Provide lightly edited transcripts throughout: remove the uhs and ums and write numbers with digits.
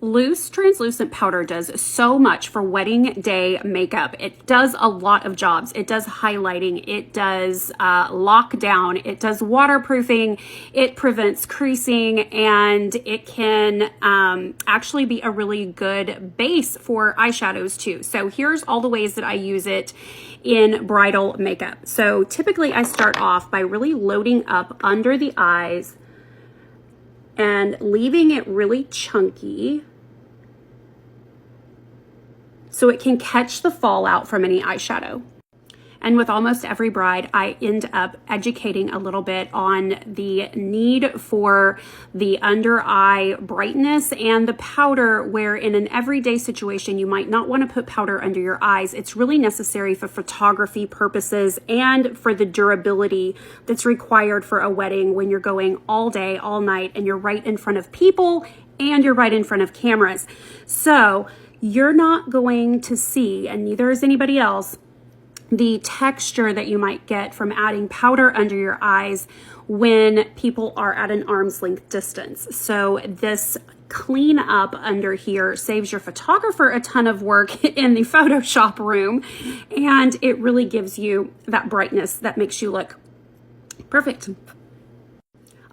Loose translucent powder does so much for wedding day makeup. It does a lot of jobs. It does highlighting, it does lockdown, it does waterproofing, it prevents creasing, and it can actually be a really good base for eyeshadows too. So here's all the ways that I use it in bridal makeup. So typically I start off by really loading up under the eyes and leaving it really chunky so it can catch the fallout from any eyeshadow. And with almost every bride, I end up educating a little bit on the need for the under eye brightness and the powder, where in an everyday situation, you might not want to put powder under your eyes. It's really necessary for photography purposes and for the durability that's required for a wedding when you're going all day, all night, and you're right in front of people and you're right in front of cameras. So you're not going to see, and neither is anybody else, the texture that you might get from adding powder under your eyes when people are at an arm's length distance. So this clean up under here saves your photographer a ton of work in the Photoshop room, and it really gives you that brightness that makes you look perfect.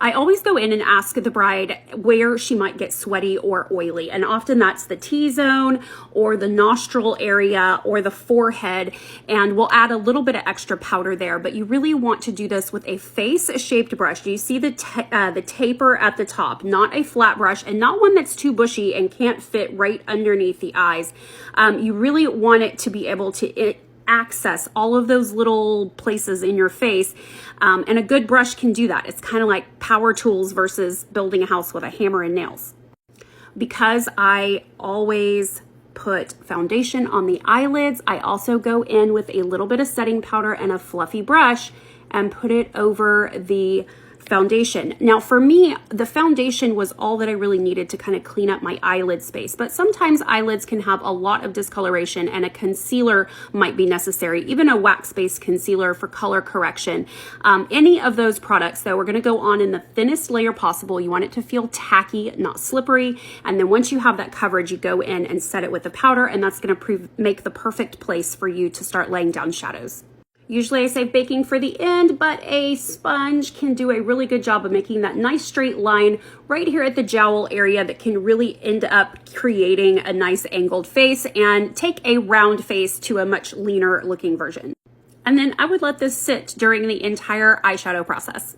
I always go in and ask the bride where she might get sweaty or oily, and often that's the T-zone or the nostril area or the forehead, and we'll add a little bit of extra powder there. But you really want to do this with a face-shaped brush. Do you see the taper at the top? Not a flat brush, and not one that's too bushy and can't fit right underneath the eyes. You really want it to be able to access all of those little places in your face, and a good brush can do that. It's kind of like power tools versus building a house with a hammer and nails. Because I always put foundation on the eyelids, I also go in with a little bit of setting powder and a fluffy brush and put it over the foundation. Now for me, the foundation was all that I really needed to kind of clean up my eyelid space, but sometimes eyelids can have a lot of discoloration and a concealer might be necessary, even a wax-based concealer for color correction. Any of those products though, we're going to go on in the thinnest layer possible. You want it to feel tacky, not slippery, and then once you have that coverage, you go in and set it with the powder, and that's going to make the perfect place for you to start laying down shadows. Usually I save baking for the end, but a sponge can do a really good job of making that nice straight line right here at the jowl area that can really end up creating a nice angled face and take a round face to a much leaner looking version. And then I would let this sit during the entire eyeshadow process.